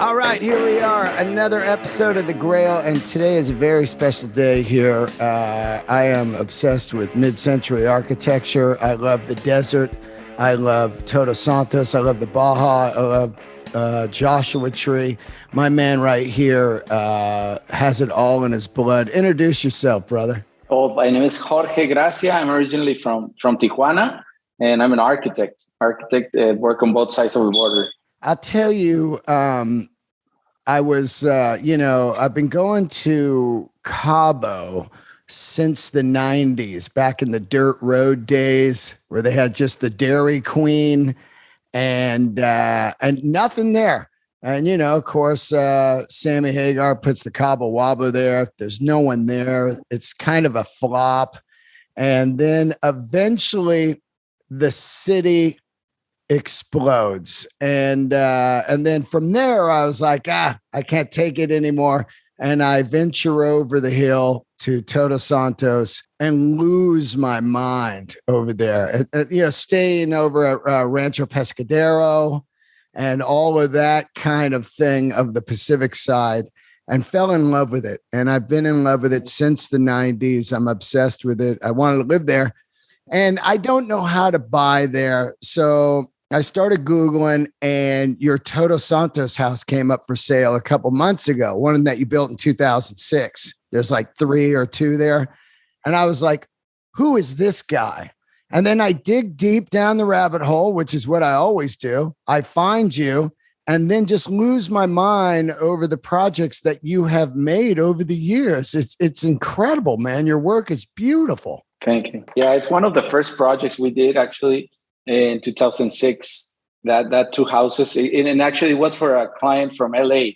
All right, here we are, another episode of the Grail, and today is a very special day here. I am obsessed with mid-century architecture. I love the desert. I love Todos, Santos. I love the Baja. I love Joshua Tree. My man right here has it all in his blood. Introduce yourself, brother. Oh, my name is Jorge Gracia. I'm originally from Tijuana, and I'm an architect. Work on both sides of the border. I'll tell you, I was, I've been going to Cabo since the 90s, back in the dirt road days where they had just the Dairy Queen and nothing there. And, of course, Sammy Hagar puts the Cabo Wabo there. There's no one there. It's kind of a flop. And then eventually the city explodes. And then from there, I was like, I can't take it anymore. And I venture over the hill to Todos Santos and lose my mind over there. Staying over at Rancho Pescadero and all of that kind of thing of the Pacific side, and fell in love with it. And I've been in love with it since the 90s. I'm obsessed with it. I wanted to live there. And I don't know how to buy there. So I started Googling, and your Todos Santos house came up for sale a couple months ago, one that you built in 2006. There's like 3 or 2 there. And I was like, who is this guy? And then I dig deep down the rabbit hole, which is what I always do. I find you and then just lose my mind over the projects that you have made over the years. It's incredible, man. Your work is beautiful. Thank you. Yeah, it's one of the first projects we did actually in 2006. That 2 houses, and actually it was for a client from LA,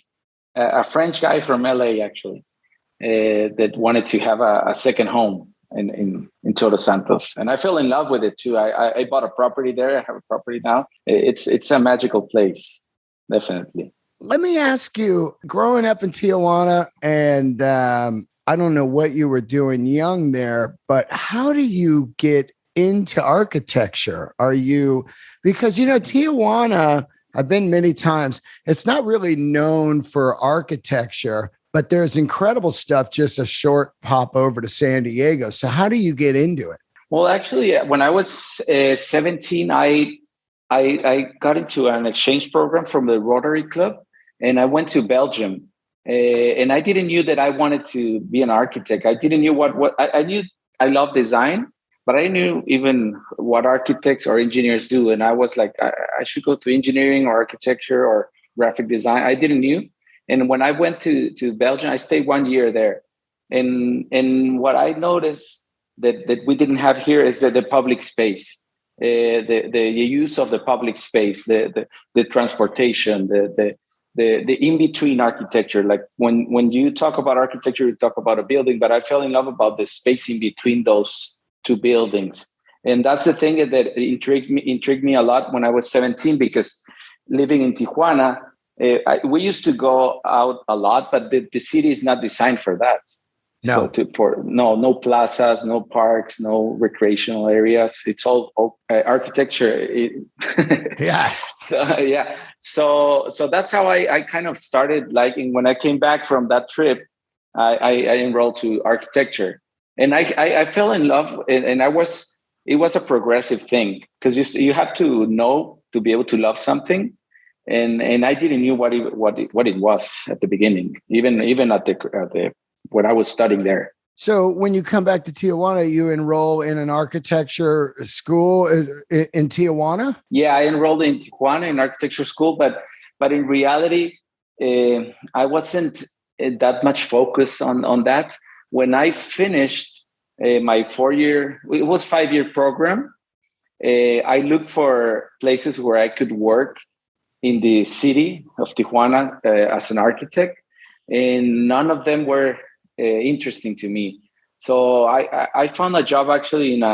a French guy from LA actually, that wanted to have a second home in Todos Santos, and I fell in love with it too. I bought a property there. I have a property now. It's a magical place, definitely. Let me ask you, growing up in Tijuana, and I don't know what you were doing young there, but how do you get into architecture? Because Tijuana, I've been many times, it's not really known for architecture, but there's incredible stuff just a short pop over to San Diego. So how do you get into it? Well, actually, when I was 17, I got into an exchange program from the Rotary Club, and I went to Belgium. And I didn't knew that I wanted to be an architect. I didn't knew what I knew. I love design, but I knew even what architects or engineers do. And I was like, I should go to engineering or architecture or graphic design. I didn't knew. And when I went to Belgium, I stayed 1 year there. And what I noticed that we didn't have here is that the public space, the use of the public space, the transportation, the in-between architecture. Like when you talk about architecture, you talk about a building, but I fell in love about the space in between those 2 buildings. And that's the thing that intrigued me a lot when I was 17, because living in Tijuana, we used to go out a lot, but the city is not designed for that. No. No plazas, no parks, no recreational areas. It's all architecture. Yeah. So that's how I kind of started liking. When I came back from that trip, I enrolled to architecture, and I fell in love. And it was a progressive thing, because you have to know to be able to love something. And I didn't knew what it was at the beginning, even at the when I was studying there. So when you come back to Tijuana, you enroll in an architecture school in Tijuana? Yeah, I enrolled in Tijuana in architecture school, but in reality, I wasn't that much focused on that. When I finished my 4-year, it was 5-year program, I looked for places where I could work in the city of Tijuana as an architect, and none of them were interesting to me. So I found a job actually in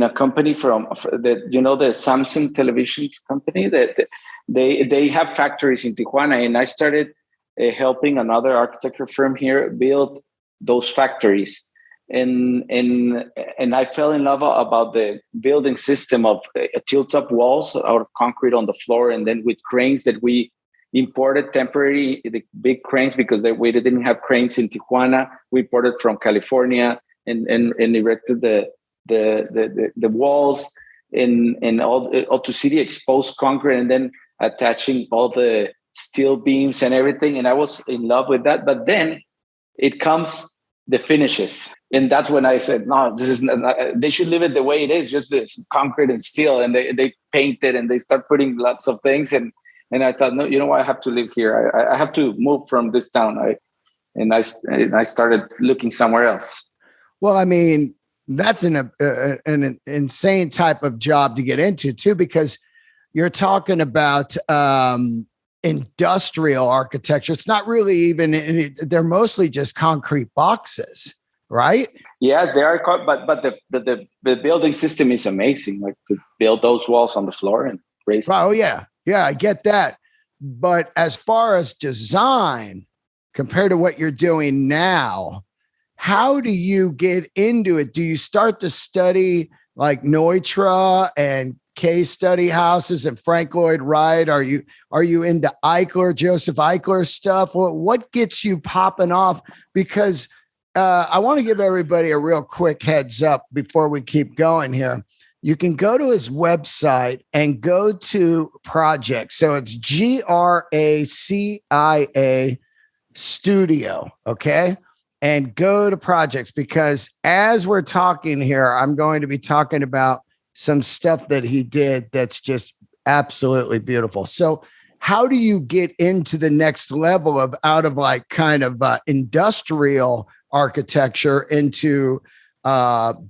a company from the Samsung television company that they have factories in Tijuana, and I started helping another architecture firm here build those factories. And I fell in love about the building system of tilt-up walls out of concrete on the floor, and then with cranes that we imported temporary the big cranes because we didn't have cranes in Tijuana. We imported from California and erected the walls and all to see the exposed concrete, and then attaching all the steel beams and everything. And I was in love with that. But then it comes the finishes. And that's when I said, no, this is not, they should leave it the way it is, just this concrete and steel. And they paint it and they start putting lots of things. And I thought, no, you know what? I have to live here. I have to move from this town. I started looking somewhere else. Well, I mean, that's an insane type of job to get into too, because you're talking about industrial architecture. It's not really even, they're mostly just concrete boxes, right? Yes, they are, but the building system is amazing. Like to build those walls on the floor and raise. Oh yeah. Yeah, I get that. But as far as design compared to what you're doing now, how do you get into it? Do you start to study like Neutra and case study houses and Frank Lloyd Wright? Are you into Joseph Eichler stuff? What gets you popping off? Because I want to give everybody a real quick heads up before we keep going here. You can go to his website and go to projects. So it's Gracia Studio. Okay. And go to projects, because as we're talking here, I'm going to be talking about some stuff that he did that's just absolutely beautiful. So how do you get into the next level of out of like kind of industrial architecture into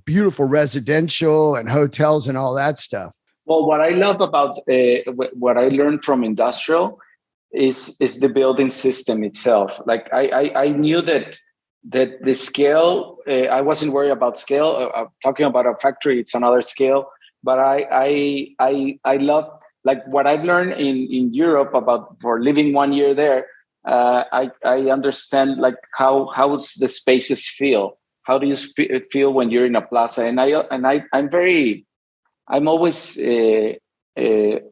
beautiful residential and hotels and all that stuff? Well, what I love about what I learned from industrial is the building system itself. Like I knew that the scale, I wasn't worried about scale. Talking about a factory, it's another scale. But I love, like what I've learned in Europe for living 1 year there. I understand like how the spaces feel. How do you feel when you're in a plaza? And I'm always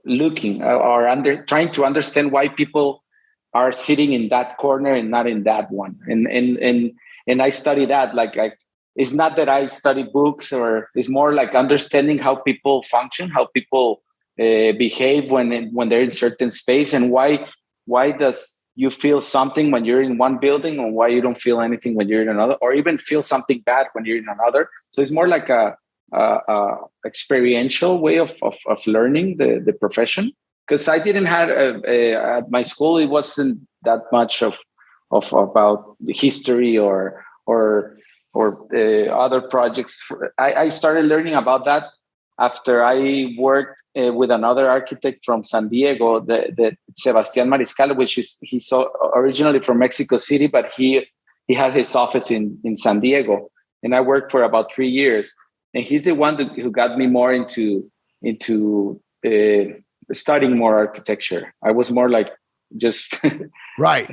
looking or trying to understand why people are sitting in that corner and not in that one. And I study that. Like it's not that I study books, or it's more like understanding how people function, how people behave when they're in certain space, and why does you feel something when you're in one building, or why you don't feel anything when you're in another, or even feel something bad when you're in another. So it's more like a experiential way of learning the profession. Because I didn't have at my school, it wasn't that much of about the history or other projects. I started learning about that after I worked with another architect from San Diego, the Sebastián Mariscal, he's originally from Mexico City, but he has his office in San Diego, and I worked for about 3 years. And he's the one who got me more into studying more architecture. I was more like just right.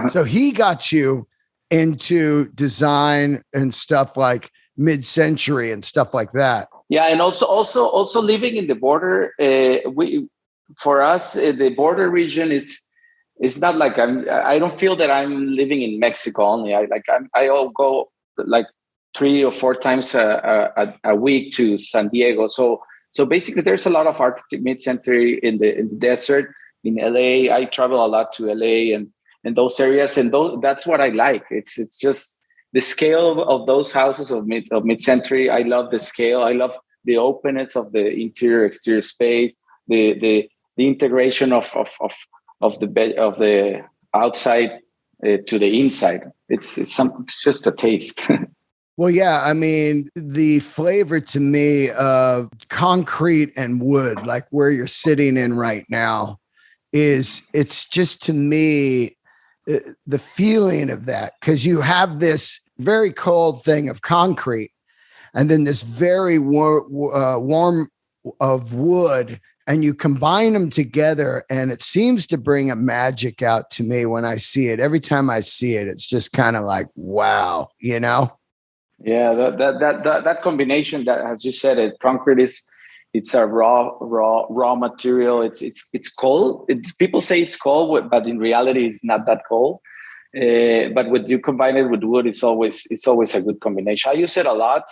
So he got you into design and stuff like mid-century and stuff like that. Yeah, and also living in the border. For us, the border region, it's not like I don't feel that I'm living in Mexico only. I'll go like 3 or 4 times a week to San Diego. So basically, there's a lot of architect mid-century in the desert. In LA, I travel a lot to LA and those areas, and that's what I like. It's just the scale of those houses of mid-century. I love the scale. I love the openness of the interior exterior space. The integration of the outside to the inside. It's just a taste. Well, yeah, I mean, the flavor to me of concrete and wood, like where you're sitting in right now, it's just to me the feeling of that, because you have this very cold thing of concrete and then this very warm of wood, and you combine them together, and it seems to bring a magic out to me when I see it. Every time I see it, it's just kind of like, wow, you know? Yeah, that combination, that, as you said, concrete It's a raw material. It's cold. People say it's cold, but in reality, it's not that cold. But when you combine it with wood, it's always a good combination. I use it a lot.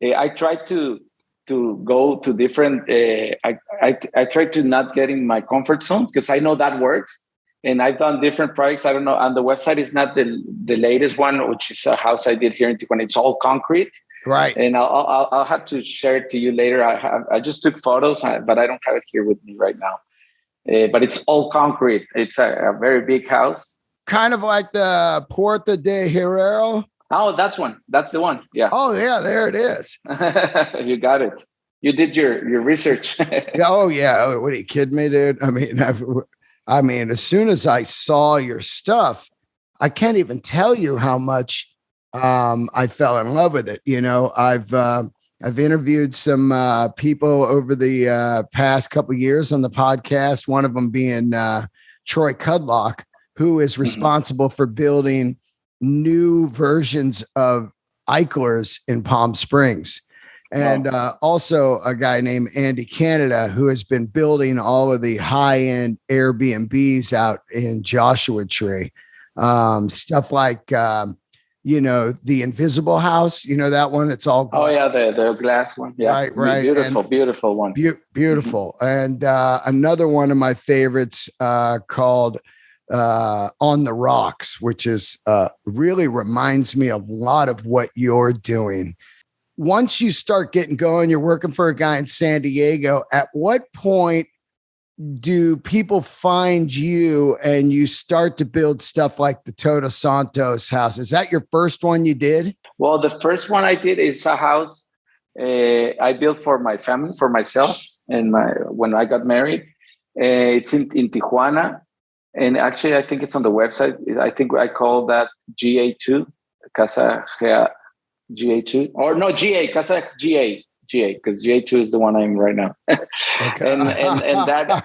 I try to go to different. I try to not get in my comfort zone because I know that works. And I've done different projects. I don't know. On the website, it's not the latest one, which is a house I did here in Tijuana. It's all concrete. Right. And I'll have to share it to you later. I just took photos, but I don't have it here with me right now. But it's all concrete. It's a very big house. Kind of like the Puerta de Hierro. Oh, that's one. That's the one. Yeah. Oh, yeah, there it is. You got it. You did your research. Oh, yeah. What are you kidding me, dude? I mean, as soon as I saw your stuff, I can't even tell you how much I fell in love with it. You know, I've interviewed some people over the past couple of years on the podcast. One of them being Troy Cudlock, who is responsible for building new versions of Eichlers in Palm Springs. And also a guy named Andy Canada, who has been building all of the high-end Airbnbs out in Joshua Tree. Stuff like, the Invisible House, that one, it's all glass. Oh, yeah, the glass one. Yeah, right. Beautiful one. Beautiful. And another one of my favorites called On the Rocks, which is really reminds me of a lot of what you're doing. Once you start getting going, you're working for a guy in San Diego. At what point do people find you and you start to build stuff like the Todos Santos house? Is that your first one you did? Well, the first one I did is a house I built for my family, for myself, and when I got married. It's in Tijuana. And actually, I think it's on the website. I think I call that GA2, Casa GA2, or no, Casa GA, because GA2 is the one I'm right now. Okay. and that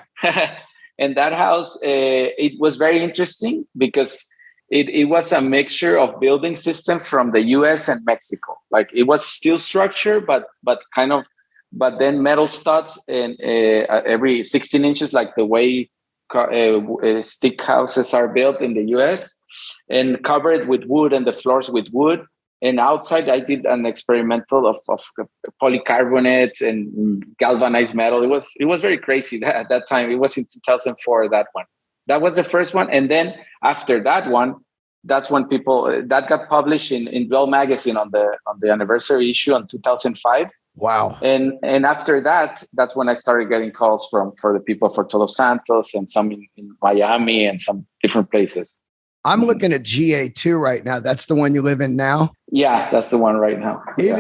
and that house, it was very interesting because it was a mixture of building systems from the US and Mexico. Like it was steel structure, but then metal studs and every 16 inches, like the way stick houses are built in the US, and covered with wood, and the floors with wood. And outside, I did an experimental of polycarbonate and galvanized metal. It was very crazy at that time. It was in 2004, that one. That was the first one. And then after that one, that's when that got published in Grail magazine on the anniversary issue in 2005. Wow. And after that, that's when I started getting calls for the people for Todos Santos and some in Miami and some different places. I'm looking at GA2 right now. That's the one you live in now? Yeah, that's the one right now. It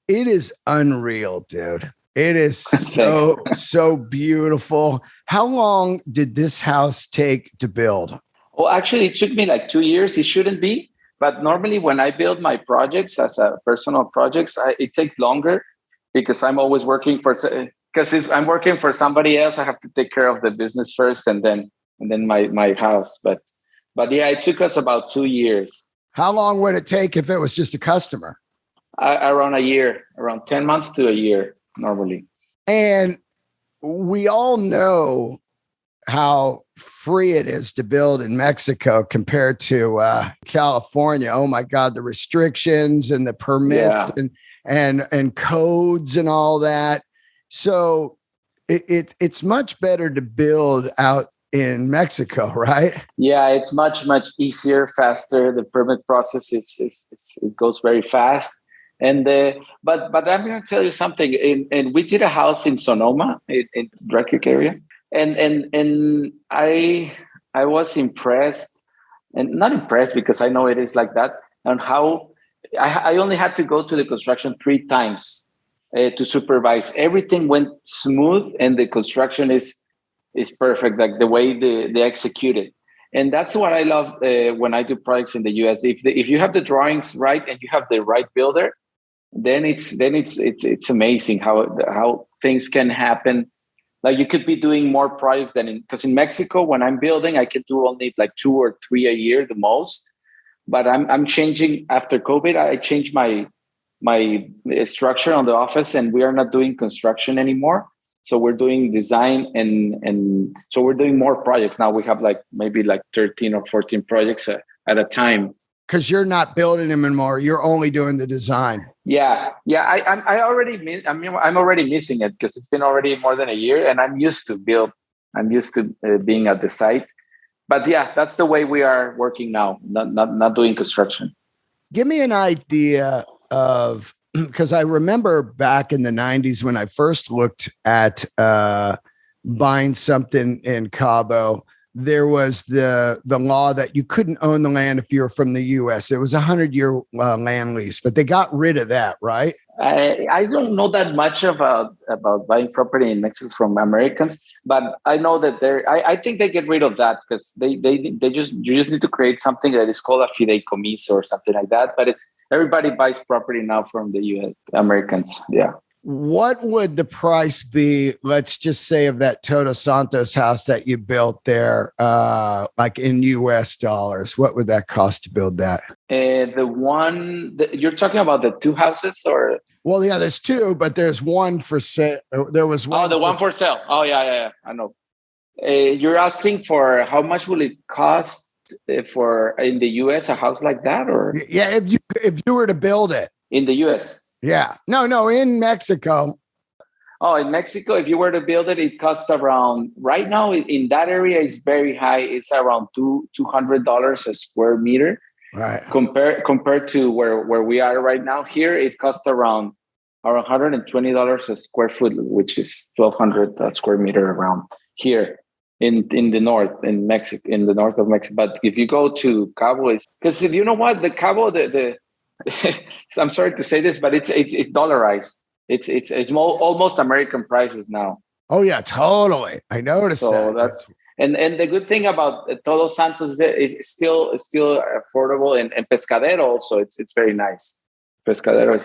is unreal, dude. It is so beautiful. How long did this house take to build? Well, actually, it took me like 2 years. It shouldn't be. But normally when I build my projects as a personal projects, it takes longer because I'm always working because I'm working for somebody else. I have to take care of the business first and then my house. But yeah, it took us about 2 years. How long would it take if it was just a customer? Around a year, around 10 months to a year, normally. And we all know how free it is to build in Mexico compared to California. Oh my God, the restrictions and the permits and codes and all that. So it's much better to build out in Mexico, right? Yeah, it's much easier, faster. The permit process it goes very fast. And but I'm going to tell you something. And we did a house in Sonoma, in Dry Creek area, and I was impressed, and not impressed because I know it is like that, and how I only had to go to the construction 3 times to supervise. Everything went smooth, and the construction is perfect, like the way they execute it. And that's what I love when I do projects in the US. If you have the drawings right and you have the right builder, then it's amazing how things can happen. Like you could be doing more projects because in Mexico, when I'm building, I can do only like 2 or 3 a year, the most. But I'm changing after COVID. I changed my my structure on the office, and we are not doing construction anymore. So we're doing design, and so we're doing more projects now. We have maybe 13 or 14 projects at a time. Because you're not building them anymore. You're only doing the design. Yeah. I'm already missing it because it's been already more than a year, and I'm used to being at the site. But yeah, that's the way we are working now. Not doing construction. Give me an idea of, because I remember back in the 90s when I first looked at buying something in Cabo, there was the law that you couldn't own the land if you were from the U.S. It was a 100-year land lease, but they got rid of that, right? I don't know that much about buying property in Mexico from Americans, but I know that I think they get rid of that because you just need to create something that is called a fideicomiso or something like that. But everybody buys property now from the U.S. Americans. Yeah. What would the price be, let's just say, of that Todos Santos house that you built there, like in US dollars? What would that cost to build that? The one that you're talking about, the two houses, or? Well, yeah, there's two, but there's one for sale. There was one. Oh, the one for sale. Oh, yeah. I know. You're asking for how much will it cost for in the US, a house like that, or? Yeah, if you were to build it in the US. Yeah. No, in Mexico. Oh, in Mexico, if you were to build it, it costs around, right now in that area is very high. It's around $200 a square meter. Right. Compared to where we are right now. Here, it costs around $120 a square foot, which is 1,200 square meter around here in the north, in Mexico, in the north of Mexico. But if you go to Cabo, it's because you know what, the Cabo, I'm sorry to say this, but it's dollarized. It's almost American prices now. Oh yeah, totally. I noticed so that. And the good thing about Todos Santos is still affordable, and Pescadero also it's very nice. Pescadero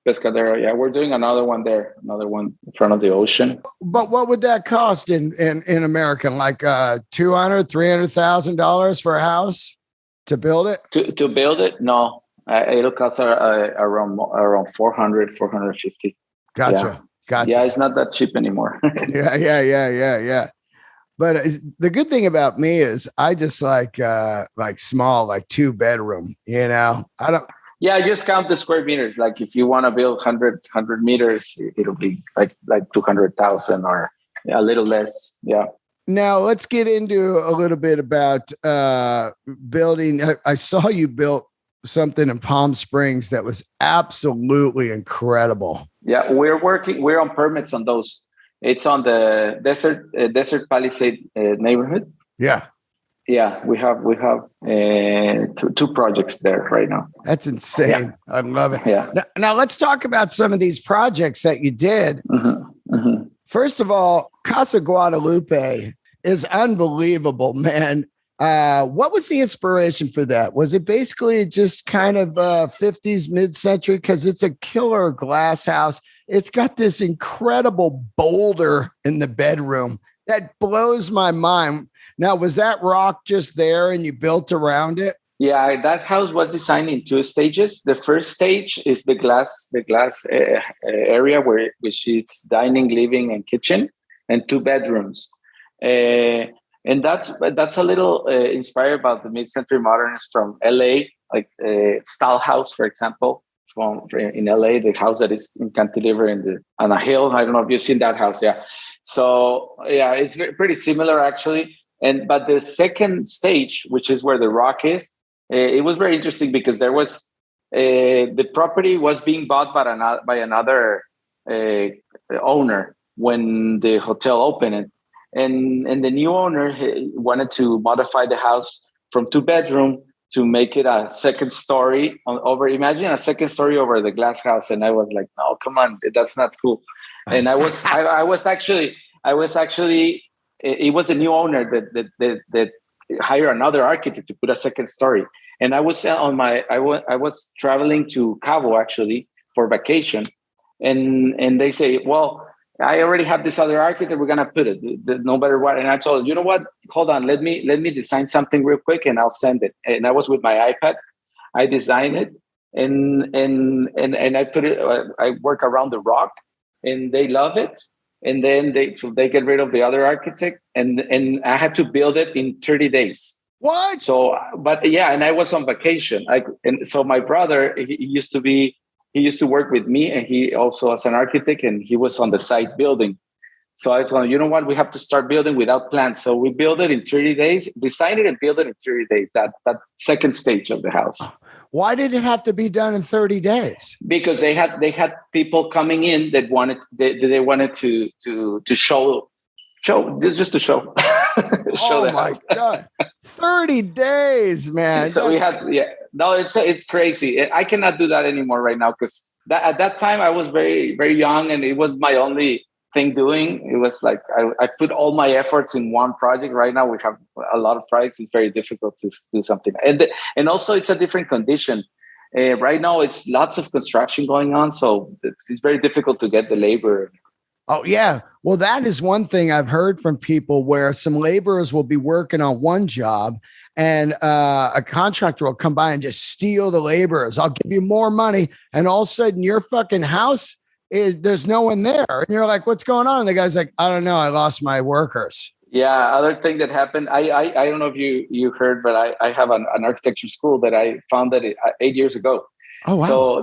Pescadero. Yeah, we're doing another one there, another one in front of the ocean. But what would that cost in America? Like $200,000-$300,000 for a house to build it? To build it? No. It'll cost around 400-450. Gotcha. Yeah, it's not that cheap anymore. Yeah. But the good thing about me is I just like small, like 2-bedroom. You know, I don't. Yeah, just count the square meters. Like if you want to build 100 meters, it'll be like 200,000 or a little less. Yeah. Now let's get into a little bit about building. I saw you built something in Palm Springs that was absolutely incredible. Yeah, we're on permits on those. It's on the Desert Palisade neighborhood. Yeah. We have two projects there right now. That's insane. Yeah. I love it. Yeah. Now let's talk about some of these projects that you did. Mm-hmm. Mm-hmm. First of all, Casa Guadalupe is unbelievable, man. What was the inspiration for that? Was it basically just kind of 50s mid-century? Because it's a killer glass house. It's got this incredible boulder in the bedroom that blows my mind. Now, was that rock just there and you built around it? Yeah, that house was designed in 2 stages. The first stage is the glass area which is dining, living, and kitchen, and 2 bedrooms. And that's a little inspired by the mid-century modernists from LA, like Stahl House, for example, in LA, the house that is in Cantilever on a hill. I don't know if you've seen that house. Yeah. So yeah, it's pretty similar actually. But the second stage, which is where the rock is, it was very interesting because there was the property was being bought by another owner when the hotel opened. And the new owner wanted to modify the house from 2-bedroom to make it a second story imagine a second story over the glass house. And I was like, no, come on, that's not cool. And I was actually, it was the new owner that hired another architect to put a second story. And I was I was traveling to Cabo actually for vacation. And they say, well, I already have this other architect. We're gonna put it no matter what. And I told him, you know what? Hold on. Let me design something real quick, and I'll send it. And I was with my iPad. I designed it, and I put it. I work around the rock, and they love it. And then they get rid of the other architect, and I had to build it in 30 days. What? So, but yeah, and I was on vacation. And so my brother, he used to work with me, and he also as an architect, and he was on the site building. So I told him, you know what, we have to start building without plans. So we built it in 30 days, designed it and built it in 30 days, that second stage of the house. Why did it have to be done in 30 days? Because they had people coming in that wanted to show this, just to show. Oh my God. 30 days, man. So we had, no, it's crazy. I cannot do that anymore right now, because at that time I was very, very young, and it was my only thing doing. It was like I put all my efforts in one project. Right now we have a lot of projects. It's very difficult to do something, and also it's a different condition. Right now it's lots of construction going on, so it's very difficult to get the labor. Oh, yeah. Well, that is one thing I've heard from people, where some laborers will be working on one job, and a contractor will come by and just steal the laborers. I'll give you more money. And all of a sudden your fucking house there's no one there. And you're like, what's going on? And the guy's like, I don't know. I lost my workers. Yeah. Other thing that happened, I don't know if you heard, but I have an architecture school that I founded 8 years ago. Oh, wow. So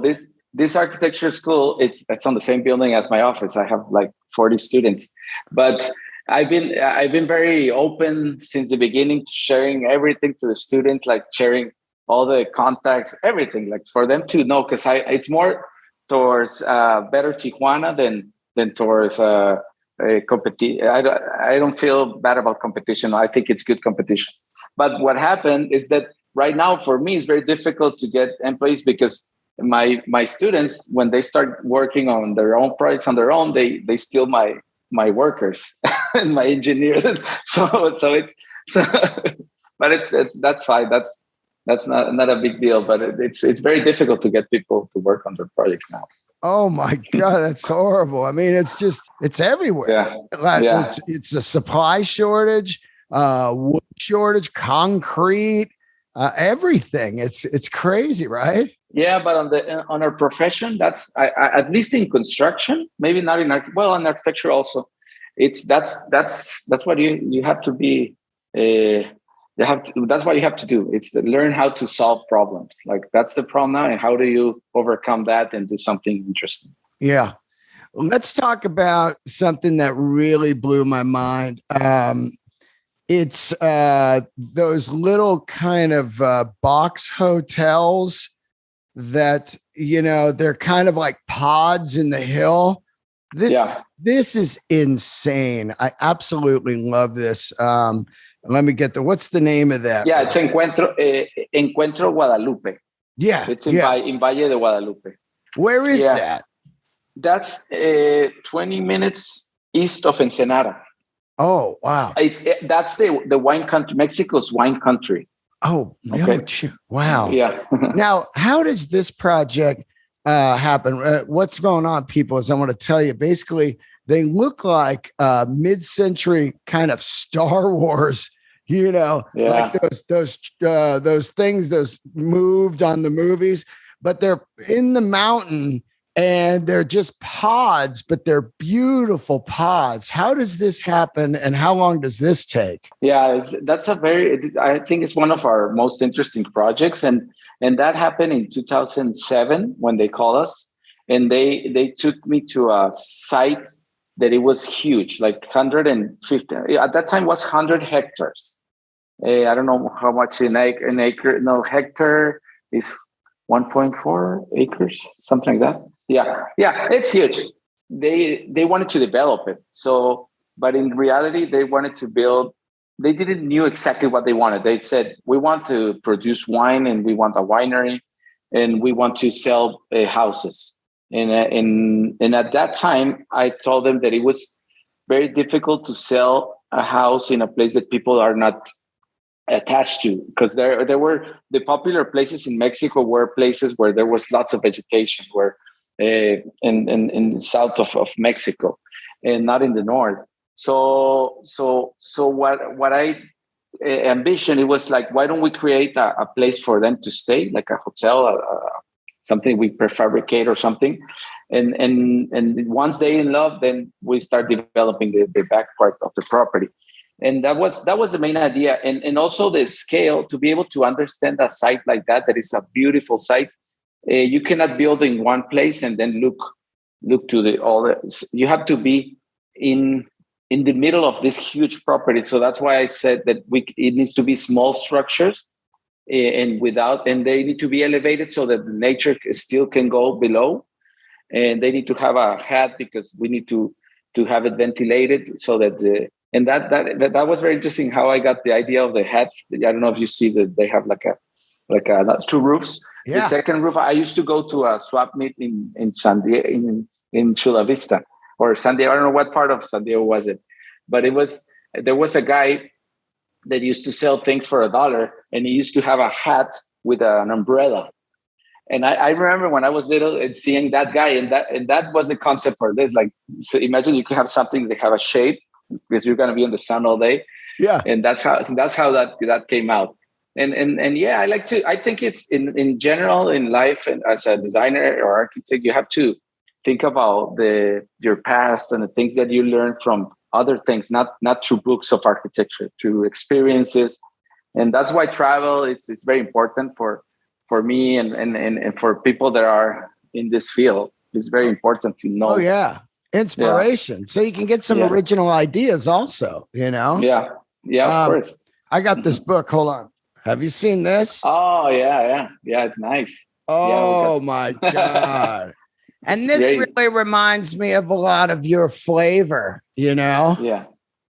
this architecture school, it's on the same building as my office. I have like 40 students, but I've been very open since the beginning to sharing everything to the students, like sharing all the contacts, everything, like for them to know, because it's more towards better Tijuana than towards competition. I don't feel bad about competition. I think it's good competition. But what happened is that right now for me it's very difficult to get employees, because my students, when they start working on their own projects on their own, they steal my workers and my engineers. so but it's that's fine. That's not a big deal, but it's very difficult to get people to work on their projects now. Oh my God, that's horrible. I mean, it's everywhere. Yeah. It's a supply shortage, wood shortage, concrete, everything. It's crazy, right? Yeah, but on our profession, that's at least in construction, maybe not in in architecture also. That's what you have to be. That's what you have to do. It's to learn how to solve problems. Like that's the problem now, and how do you overcome that and do something interesting? Yeah. Let's talk about something that really blew my mind. It's those little kind of box hotels that, they're kind of like pods in the hill. This is insane. I absolutely love this. Let me get what's the name of that? Yeah, it's Encuentro Guadalupe. Yeah. It's in Valle de Guadalupe. Where is that? That's 20 minutes east of Ensenada. Oh, wow. That's the wine country, Mexico's wine country. Oh, okay. Wow. Yeah. Now, how does this project happen? What's going on, people, is I want to tell you, basically, they look like mid-century kind of Star Wars, like those things, those moved on the movies, but they're in the mountain and they're just pods, but they're beautiful pods. How does this happen, and how long does this take? Yeah, I think it's one of our most interesting projects, and that happened in 2007 when they called us, and they took me to a site that it was huge, like 150. At that time, was 100 hectares. I don't know how much an acre. No, hectare is 1.4 acres, something like that. Yeah, it's huge. They wanted to develop it. So, but in reality, they wanted to build. They didn't knew exactly what they wanted. They said, we want to produce wine, and we want a winery, and we want to sell houses. And at that time, I told them that it was very difficult to sell a house in a place that people are not attached to, because there were the popular places in Mexico were places where there was lots of vegetation, where in the south of Mexico, and not in the north. So what I ambition, it was like, why don't we create a place for them to stay, like a hotel, something we prefabricate or something. And once they in love, then we start developing the back part of the property. And that was the main idea. And also the scale, to be able to understand a site like that is a beautiful site. You cannot build in one place and then look to you have to be in the middle of this huge property. So that's why I said that it needs to be small structures and they need to be elevated so that the nature still can go below. And they need to have a hat because we need to have it ventilated so that that was very interesting how I got the idea of the hats. I don't know if you see that they have like two roofs. Yeah. The second roof, I used to go to a swap meet in San Diego, in Chula Vista or San Diego. I don't know what part of San Diego was it, but there was a guy that used to sell things for $1, and he used to have a hat with an umbrella. And I remember when I was little and seeing that guy, and that was the concept for this. Like, so imagine you could have something that have a shade because you're going to be in the sun all day. Yeah, and that's how that came out. And yeah, I think it's in general in life, and as a designer or architect, you have to think about your past and the things that you learn from other things, not through books of architecture, through experiences. And that's why travel is very important for me and for people that are in this field. It's very important to know. Oh yeah, inspiration. Yeah. So you can get some original ideas also, Yeah, of course. I got this book. Hold on. Have you seen this? Oh yeah, it's nice. Oh my God. And this really reminds me of a lot of your flavor, Yeah.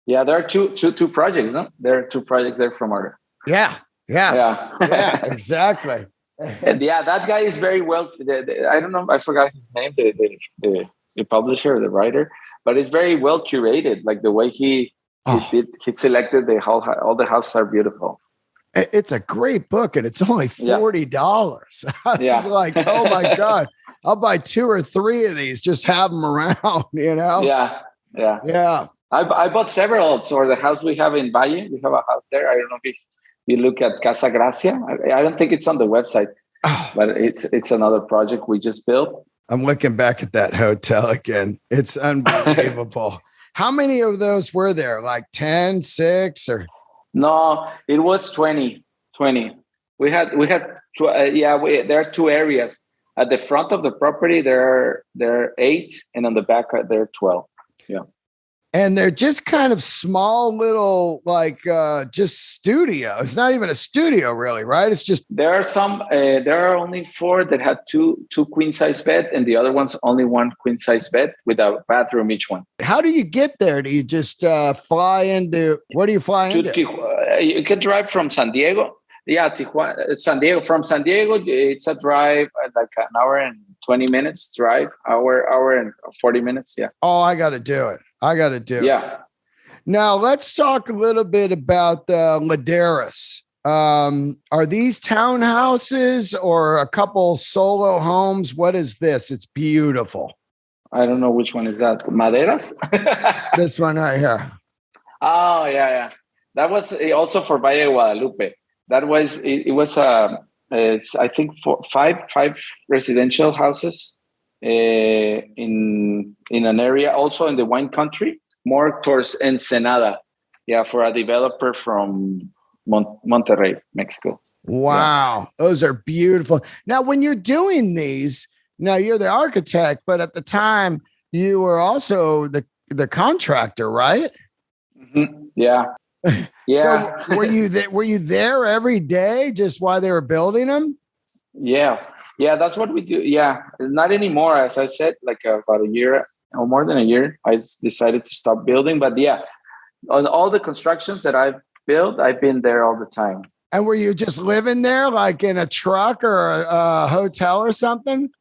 There are two projects, no? There are two projects there from our. Yeah, exactly. And that guy is very well. I don't know. I forgot his name. The publisher, the writer, but it's very well curated. Like the way he selected all the houses are beautiful. It's a great book, and it's only $40. I was like, oh my God, I'll buy 2 or 3 of these. Just have them around, Yeah. I bought several for the house we have in Valle. We have a house there. I don't know if you look at Casa Gracia. I don't think it's on the website, but it's another project we just built. I'm looking back at that hotel again. It's unbelievable. How many of those were there? Like 10, 6, or? No, it was 20. We had there are 2 areas. At the front of the property, there are 8, and on the back there are 12. Yeah. And they're just kind of small little, like just studio. It's not even a studio really, right? It's just. There are only 4 that had two queen size bed, and the other one's only 1 queen size bed with a bathroom each one. How do you get there? Do you just fly into, where do you fly into? You can drive from San Diego. Yeah, Tijuana, San Diego. From San Diego, it's a drive like an hour and 20 minutes drive, hour and 40 minutes. Yeah. Oh, I got to do it. Yeah. Now let's talk a little bit about Ladarius. Are these townhouses or a couple solo homes? What is this? It's beautiful. I don't know which one is that. Maderas? This one right here. Oh, yeah. That was also for Valle Guadalupe. That was, it was, it's, I think, 5 residential houses in an area also in the wine country, more towards Ensenada. Yeah, for a developer from Monterrey, Mexico. Wow. Yeah. Those are beautiful. Now, when you're doing these, now you're the architect, but at the time you were also the contractor, right? Mm-hmm. Yeah. Yeah. So were you there every day just while they were building them? Yeah, that's what we do. Yeah, not anymore. As I said, like about a year or more than a year, I decided to stop building. But yeah, on all the constructions that I've built, I've been there all the time. And were you just living there, like in a truck or a hotel or something?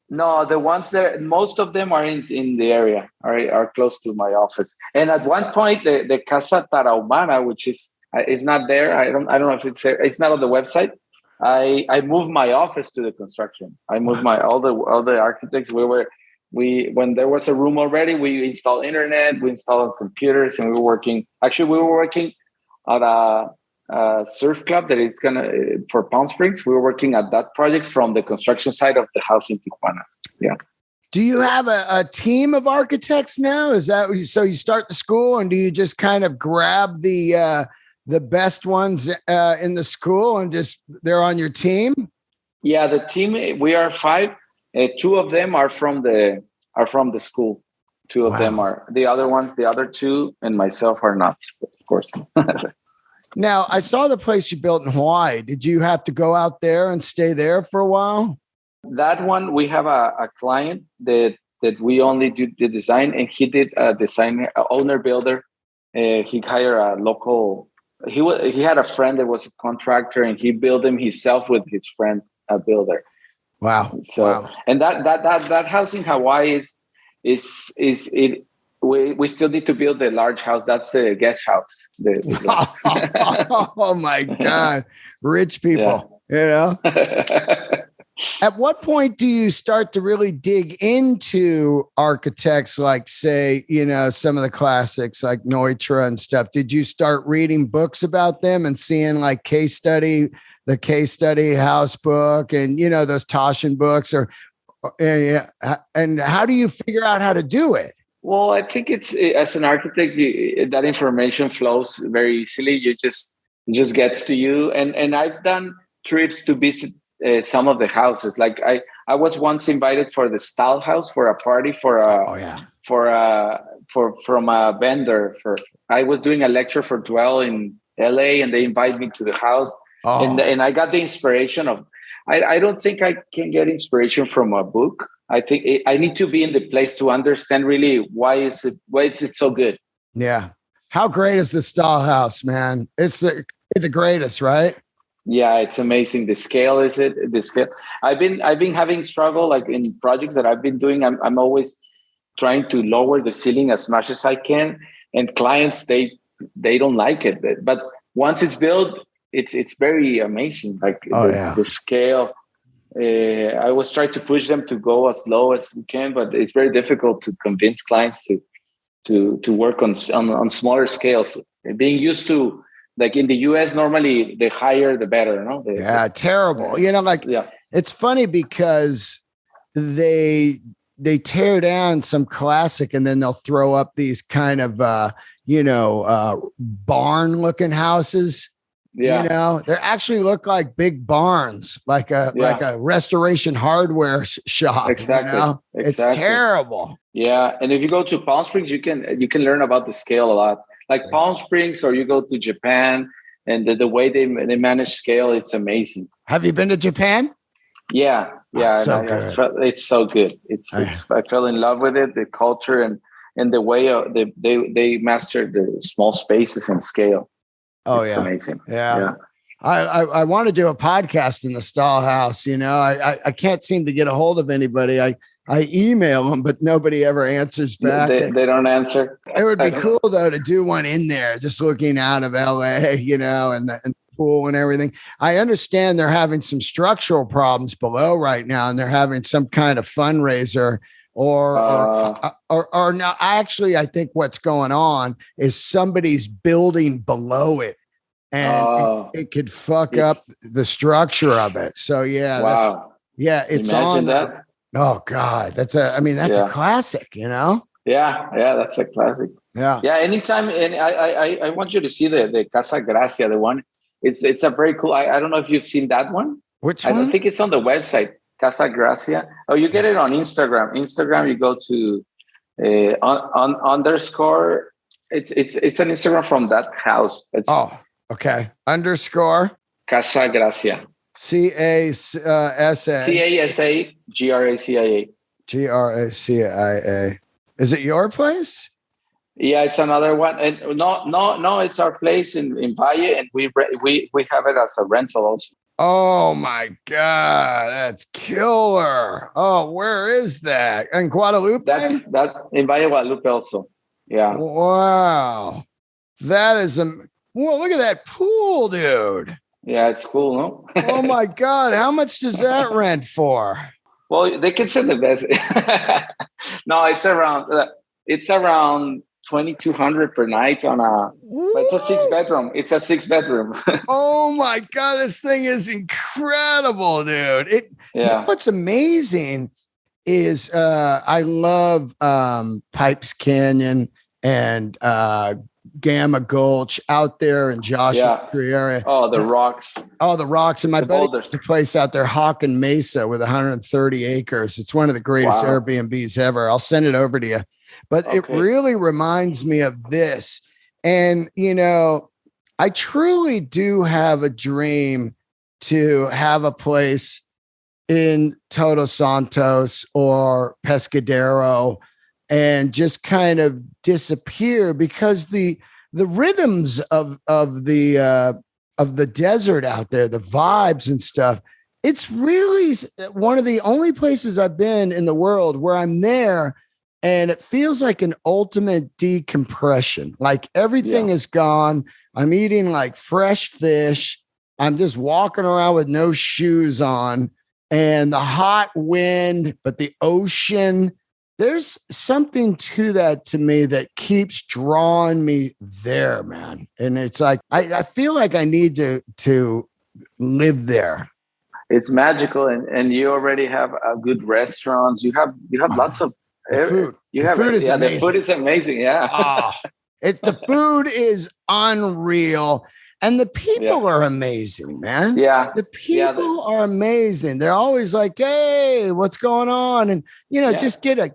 No, the ones that most of them are in the area, are close to my office. And at one point, the Casa Tarahumana, which is not there. I don't know if it's there. It's not on the website. I moved my office to the construction. I moved all the architects. When there was a room already, we installed internet, we installed computers, and we were working. Actually, we were working at surf club that it's gonna for Palm Springs. We're working at that project from the construction side of the house in Tijuana. Yeah. Do you have a team of architects now? Is that so? You start the school, and do you just kind of grab the best ones in the school and just they're on your team? Yeah, the team, we are 5. Two of them are from the school. Two of them are. The other 2 and myself are not, of course. Now, I saw the place you built in Hawaii. Did you have to go out there and stay there for a while? That one, we have a client that we only do the design, and he did a design, owner builder. He hired a local. He had a friend that was a contractor, and he built him himself with his friend, a builder. Wow. So, and that house in Hawaii is it. We still need to build the large house. That's the guest house. Oh my God. Rich people, you know? At what point do you start to really dig into architects, like, say, you know, some of the classics like Neutra and stuff? Did you start reading books about them and seeing like the case study house book and, you know, those Toshin books and how do you figure out how to do it? Well, I think it's, as an architect, that information flows very easily. It just gets to you. And I've done trips to visit some of the houses. Like I was once invited for the Style House for a party from a vendor. I was doing a lecture for Dwell in LA, and they invited me to the house. And I got the inspiration of. I don't think I can get inspiration from a book. I think I need to be in the place to understand really why is it so good. Yeah. How great is the Style House, man? It's the greatest, right? Yeah, it's amazing. The scale is it. The scale. I've been having struggle like in projects that I've been doing. I'm always trying to lower the ceiling as much as I can, and clients they don't like it. But once it's built, it's very amazing. Like the scale. I always try to push them to go as low as we can, but it's very difficult to convince clients to work on smaller scales. Being used to. Like in the US, normally the higher, the better, no? Terrible. You know, it's funny because they tear down some classic and then they'll throw up these kind of, barn looking houses. Yeah. You know, they actually look like big barns, like a restoration hardware shop. Exactly. You know? Exactly. It's terrible. Yeah. And if you go to Palm Springs, you can learn about the scale a lot. Like Palm Springs, or you go to Japan, and the way they manage scale, it's amazing. Have you been to Japan? Yeah. It's so good. It's so good. I fell in love with it, the culture and the way they master the small spaces and scale. It's amazing. Yeah. I want to do a podcast in the Style House. You know, I can't seem to get a hold of anybody. I email them, but nobody ever answers back. They don't answer. It would be cool though to do one in there, just looking out of LA, you know, and the pool and everything. I understand they're having some structural problems below right now, and they're having some kind of fundraiser. Or no, I think what's going on is somebody's building below it, and it could fuck up the structure of it. So it's Imagine on that. Oh God, that's a classic, you know? Yeah, that's a classic. Yeah. Anytime, and I want you to see the Casa Gracia, the one. It's a very cool. I don't know if you've seen that one. Which one? I think it's on the website. Casa Gracia. Oh, you get it on Instagram. Instagram, you go to on underscore. It's an Instagram from that house. Okay. Underscore Casa Gracia. CASA. CASA GRACIA. Is it your place? Yeah, it's another one. And no, it's our place in Valle, and we have it as a rental also. Oh my God, that's killer. Oh, where is that? In Guadalupe? That's in Valle Guadalupe also. Yeah. Wow. That is well, look at that pool, dude. Yeah, it's cool, no? Oh my God. How much does that rent for? Well, they can send the best. No, it's around $2,200 per night on but it's a 6-bedroom. It's a 6-bedroom. Oh my God, this thing is incredible, dude. You know what's amazing is I love Pipes Canyon and Gamma Gulch out there in Joshua Tree area. Oh, the rocks. Oh, the rocks. And my buddy has a place out there, Hawken Mesa, with 130 acres. It's one of the greatest Airbnbs ever. I'll send it over to you. But it really reminds me of this. And, you know, I truly do have a dream to have a place in Todos Santos or Pescadero and just kind of disappear, because the rhythms of the desert out there, the vibes and stuff, it's really one of the only places I've been in the world where I'm there and it feels like an ultimate decompression. Like everything is gone. I'm eating like fresh fish. I'm just walking around with no shoes on, and the hot wind, but the ocean. There's something to that to me that keeps drawing me there, man. And it's like I feel like I need to live there. It's magical, and you already have good restaurants. You have lots of food. The food is amazing. The food is amazing. Yeah. The food is unreal. And the people are amazing, man. Yeah. The people are amazing. They're always like, hey, what's going on? And, you know, just get a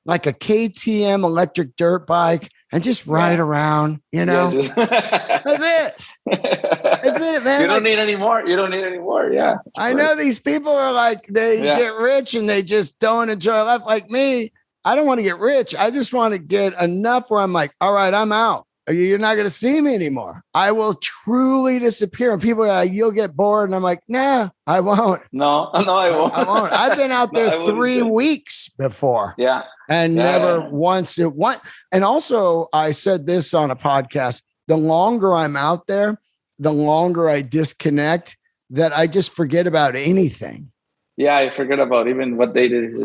like a KTM electric dirt bike and just ride around, you know? That's it. That's it, man. You don't need any more. You don't need any more. Yeah. I know these people are like, they get rich and they just don't enjoy life. Like me, I don't want to get rich. I just want to get enough where I'm like, all right, I'm out. You're not going to see me anymore. I will truly disappear. And people are like, you'll get bored. And I'm like, nah, I won't. No, I won't. I won't. I've been out there 3 weeks before. Yeah. And never once. And also, I said this on a podcast, the longer I'm out there, the longer I disconnect, that I just forget about anything. Yeah, I forget about even what date it is.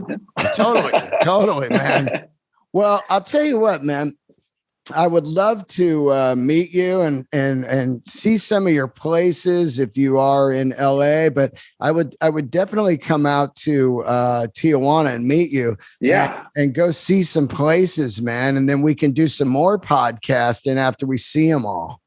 Totally, man. Well, I'll tell you what, man. I would love to meet you and see some of your places if you are in LA, but I would definitely come out to Tijuana and meet you. Yeah. And go see some places, man. And then we can do some more podcasting after we see them all.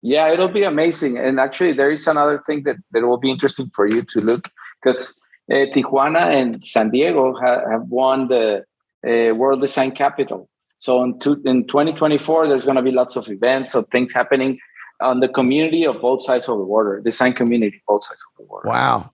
Yeah, it'll be amazing. And actually there is another thing that will be interesting for you to look, because Tijuana and San Diego have won the World Design Capital. So in 2024, there's going to be lots of events or things happening on the community of both sides of the water, design community, both sides of the water. Wow.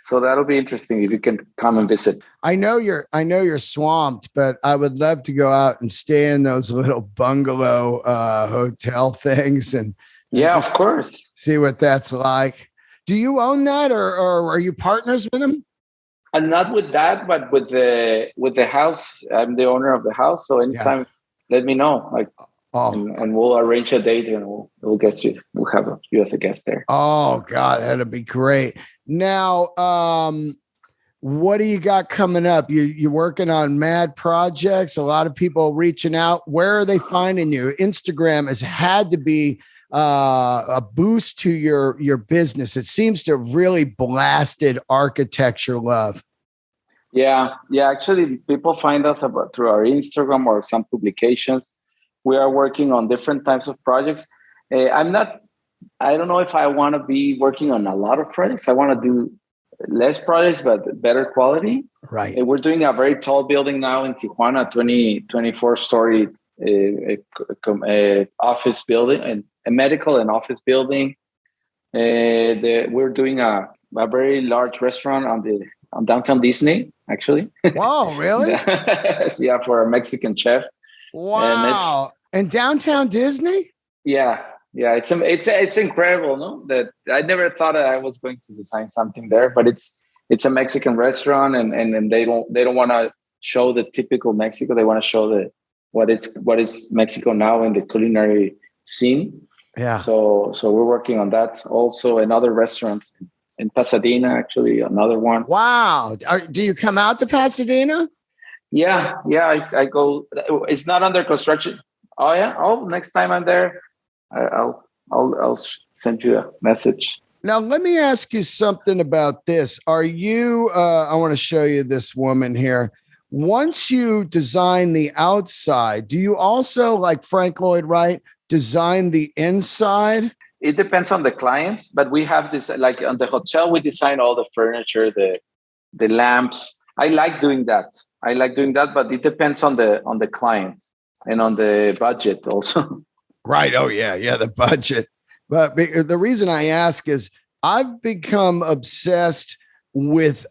So that'll be interesting if you can come and visit. I know you're swamped, but I would love to go out and stay in those little bungalow hotel things and of course, see what that's like. Do you own that, or are you partners with them? And not with that, but with the house. I'm the owner of the house, so anytime, let me know. And we'll arrange a date, and we'll get you. We'll have you as a guest there. Oh God, that'd be great. Now, what do you got coming up? You're working on mad projects. A lot of people reaching out. Where are they finding you? Instagram has had to be a boost to your business. It seems to have really blasted architecture love. Yeah. Actually, people find us through our Instagram or some publications. We are working on different types of projects. I don't know if I want to be working on a lot of projects. I want to do less projects, but better quality. Right. We're doing a very tall building now in Tijuana, 24-story office building, and a medical and office building. We're doing a very large restaurant on downtown Disney, actually. Wow, really? Yeah, for a Mexican chef. Wow. And downtown Disney? Yeah. It's incredible, no? That I never thought that I was going to design something there, but it's a Mexican restaurant, and they don't want to show the typical Mexico. They want to show what is Mexico now in the culinary scene. Yeah. So we're working on that. Also, another restaurant in Pasadena, actually, another one. Wow. Do you come out to Pasadena? Yeah, yeah. I go. It's not under construction. Oh yeah. Oh, next time I'm there, I'll send you a message. Now, let me ask you something about this. Are you, I want to show you this woman here. Once you design the outside, do you also, like Frank Lloyd Wright, design the inside? It depends on the clients, but we have this, like on the hotel, we design all the furniture, the lamps. I like doing that. But it depends on the client and on the budget also. Right. Oh, yeah. Yeah. The budget. But the reason I ask is I've become obsessed with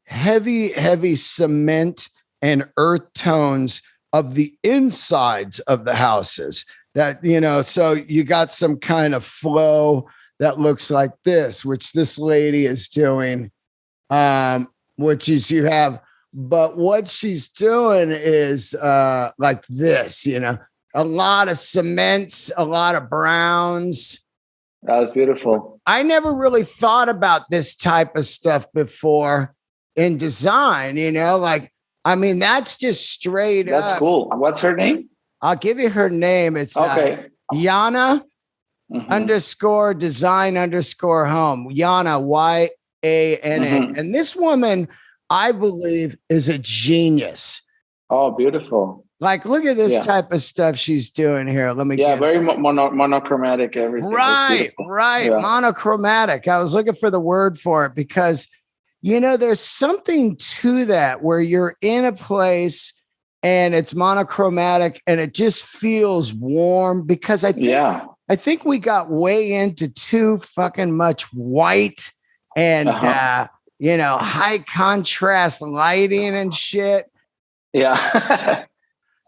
heavy cement and earth tones of the insides of the houses that, so you got some kind of flow that looks like this, which this lady is doing, which is you have, but what she's doing is like this, a lot of cements, a lot of browns. That was beautiful. I never really thought about this type of stuff before in design, that's just straight That's up. cool. What's her name? I'll give you her name. It's okay. Yana _design_home. Yana, YANA. And this woman, I believe, is a genius. Oh, beautiful. Like, look at this type of stuff she's doing here. Let me get very monochromatic, everything. Right. Yeah. Monochromatic. I was looking for the word for it because, there's something to that where you're in a place and it's monochromatic and it just feels warm because I think we got way into too fucking much white and, high contrast lighting and shit. Yeah.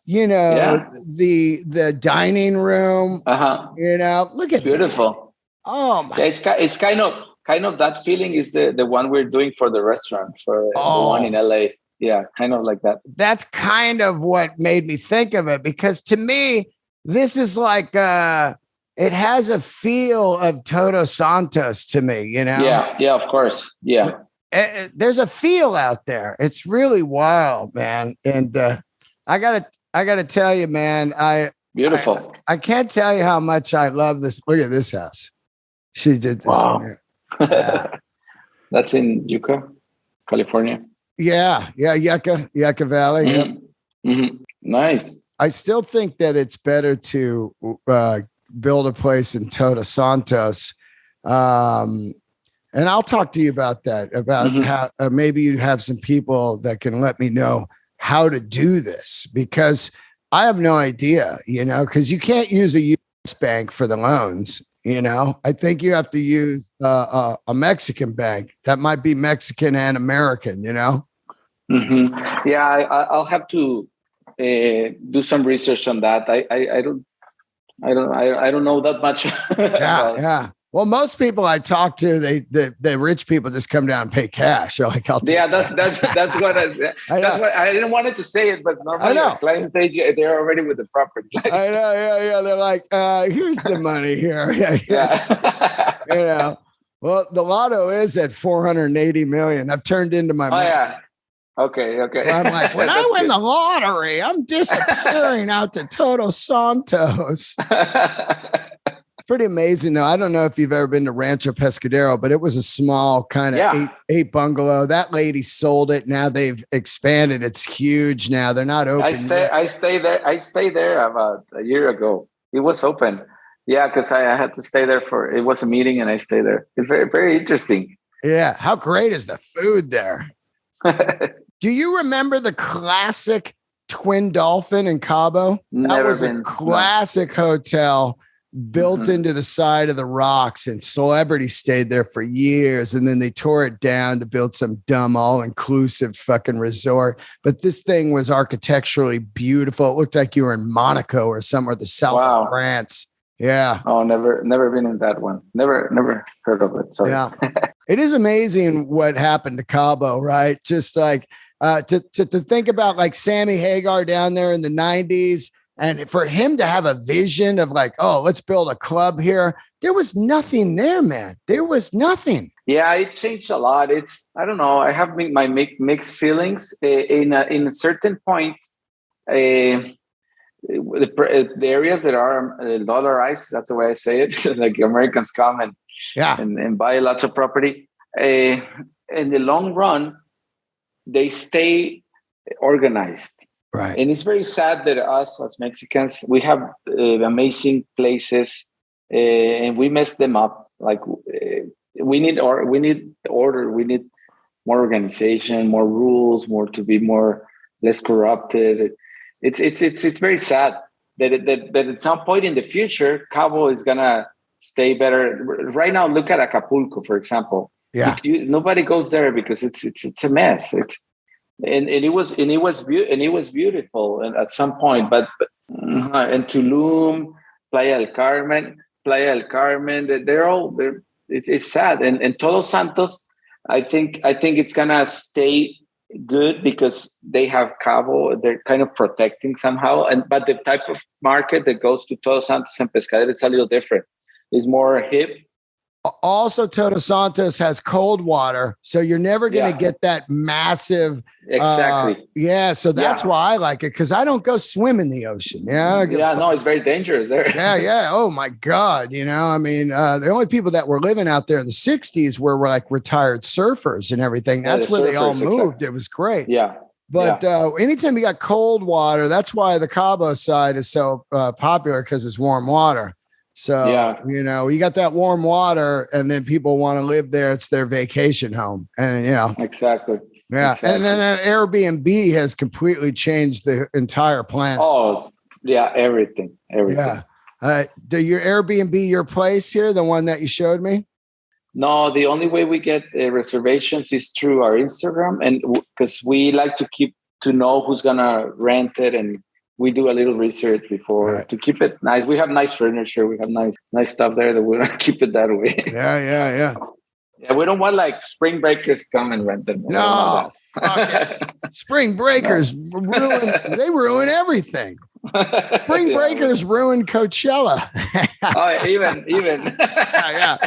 The dining room, look at beautiful. That. Oh my! It's kind of that feeling is the one we're doing for the restaurant for the one in LA. Yeah, kind of like that. That's kind of what made me think of it because to me, this is like it has a feel of Todos Santos to me. Yeah, of course. Yeah, there's a feel out there. It's really wild, man, and I gotta tell you, man, beautiful. I can't tell you how much I love this. Look at this house. She did this. Wow. That's in Yucca, California. Yeah. Yucca Valley. Mm-hmm. Mm-hmm. Nice. I still think that it's better to build a place in Todos Santos. And I'll talk to you about that, about how maybe you have some people that can let me know how to do this because I have no idea, because you can't use a US bank for the loans. I think you have to use a Mexican bank that might be Mexican and American, Mm-hmm. Yeah, I'll have to do some research on that. I don't know that much. Yeah. Well, most people I talk to, the rich people just come down and pay cash. They're like, that's what I didn't want to say it, but normally clients they're already with the property. I know, yeah. They're like, here's the money here. Yeah. Well, the lotto is at 480 million. I've turned into my money. Yeah. Okay. Well, I'm like, when I win the lottery, I'm disappearing out to Todos Santos. Pretty amazing though. I don't know if you've ever been to Rancho Pescadero, but it was a small kind of eight bungalow. That lady sold it. Now they've expanded. It's huge now. They're not open. I stayed there about a year ago. It was open. Yeah, because I had to stay there it was a meeting and I stayed there. It's very, very interesting. Yeah. How great is the food there? Do you remember the classic Twin Dolphin in Cabo? That was a classic hotel built into the side of the rocks, and celebrities stayed there for years, and then they tore it down to build some dumb all-inclusive fucking resort. But this thing was architecturally beautiful. It looked like you were in Monaco or somewhere, the south of France. Yeah. Oh, never been in that one. Never heard of it. Sorry. Yeah. It is amazing what happened to Cabo, right? Just like to think about like Sammy Hagar down there in the 90s. And for him to have a vision of like, oh, let's build a club here. There was nothing there, man. There was nothing. Yeah, it changed a lot. I don't know. I have my mixed feelings. In a certain point, uh, the areas that are dollarized, that's the way I say it, like Americans come Yeah. and buy lots of property. In the long run, they stay organized. Right. And it's very sad that us as Mexicans, we have amazing places and we mess them up. Like we need order, we need more organization, more rules, more to be less corrupted. It's very sad that at some point in the future, Cabo is gonna stay better. Right now, look at Acapulco, for example. Yeah. Nobody goes there because it's a mess. And it was beautiful and at some point, but and Tulum, Playa del Carmen, it's sad. And Todos Santos, I think it's gonna stay good because they have Cabo. They're kind of protecting somehow, but the type of market that goes to Todos Santos and Pescadero, it's a little different. It's more hip. Also, Todos Santos has cold water, so you're never going to get that massive. Exactly. So that's why I like it, because I don't go swim in the ocean. No, it's very dangerous there. Yeah. Oh my God. I mean, the only people that were living out there in the 60s were like retired surfers and everything. That's where they all moved. Exactly. It was great. Yeah. But anytime you got cold water, that's why the Cabo side is so popular, because it's warm water. So, you got that warm water, and then people want to live there. It's their vacation home. And, Exactly. Yeah. Exactly. And then that Airbnb has completely changed the entire planet. Oh, yeah. Everything. Yeah. Do your Airbnb your place here, the one that you showed me? No, the only way we get reservations is through our Instagram. And because we like to know who's going to rent it, and we do a little research before to keep it nice. We have nice furniture. We have nice stuff there that we want to keep it that way. Yeah. Yeah, we don't want like spring breakers come and rent them. No, spring breakers ruin everything. Spring breakers ruin Coachella. Even. Yeah.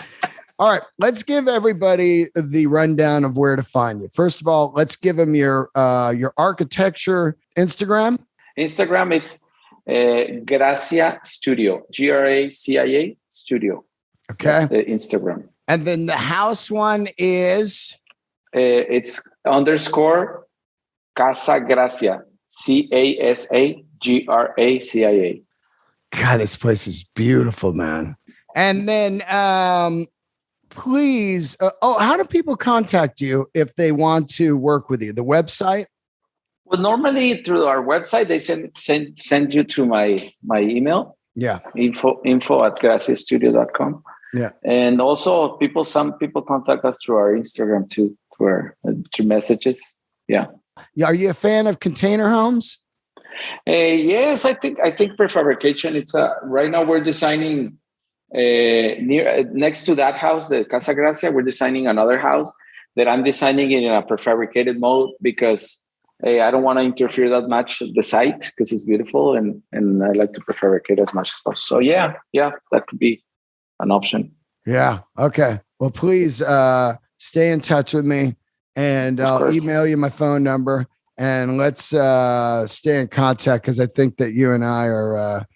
All right, let's give everybody the rundown of where to find you. First of all, let's give them your architecture Instagram. Instagram, it's Gracia Studio, Gracia Studio. Okay. That's the Instagram. And then the house one is? It's _ Casa Gracia, CASAGRACIA. God, this place is beautiful, man. And then please, how do people contact you if they want to work with you? The website? Well, normally through our website, they send you to my email. Yeah. info@graciastudio.com. Yeah. And also some people contact us through our Instagram too, through messages. Yeah. Are you a fan of container homes? Yes, I think prefabrication. It's right now we're designing next to that house, the Casa Gracia. We're designing another house that I'm designing in a prefabricated mode because I don't want to interfere that much with the site because it's beautiful and I like to prefabricate as much as possible. So yeah, that could be an option. Yeah. Okay. Well, please stay in touch with me, and I'll email you my phone number, and let's stay in contact, because I think that you and I are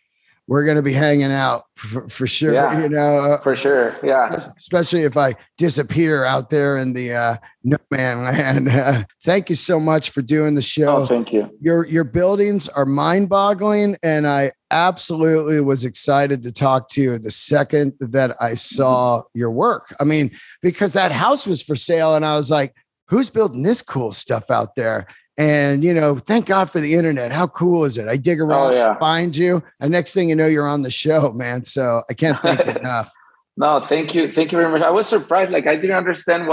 we're going to be hanging out for sure. Yeah, for sure. Yeah. Especially if I disappear out there in the no man land. Thank you so much for doing the show. Oh, thank you. Your buildings are mind boggling. And I absolutely was excited to talk to you the second that I saw your work. I mean, because that house was for sale and I was like, who's building this cool stuff out there? And, thank God for the internet. How cool is it? I dig around, find you, and next thing you know, you're on the show, man. So I can't thank you enough. No, thank you. Thank you very much. I was surprised. Like, I didn't understand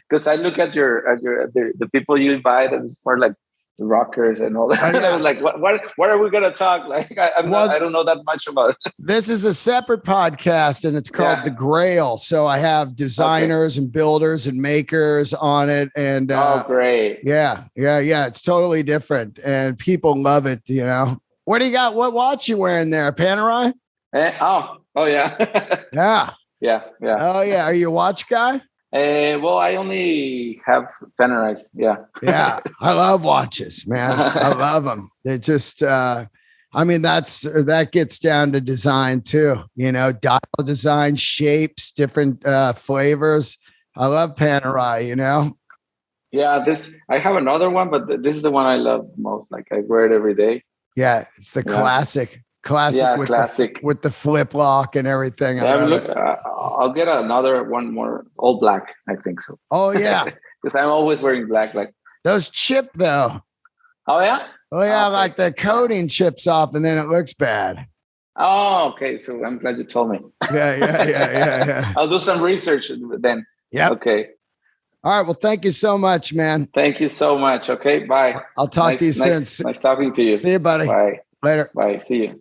because I look at the people you invite, and it's more like the rockers and all that. I was like, what are we going to talk? Like, I don't know that much about it. This is a separate podcast, and it's called The Grail. So I have designers and builders and makers on it. And great. Yeah. It's totally different, and people love it. What do you got? What watch you wearing there? Panerai? Oh yeah. Yeah. Yeah. Oh yeah. Are you a watch guy? Well, I only have Panerais. Yeah. Yeah, I love watches, man. I love them. They just, I mean, that gets down to design too. Dial design, shapes, different flavors. I love Panerai. Yeah, I have another one, but this is the one I love most. Like I wear it every day. Yeah, it's the classic Yeah, with classic. the flip lock and everything. Yeah, look, I'll get another one more, all black. I think so. Oh yeah, because I'm always wearing black. Like those chip though. Oh yeah. Oh yeah, okay. Like the coating chips off and then it looks bad. Oh, okay. So I'm glad you told me. Yeah. I'll do some research then. Yeah. Okay. All right. Well, thank you so much, man. Thank you so much. Okay. Bye. I'll talk to you soon. Nice talking to you. See you, buddy. Bye. Later. Bye. See you.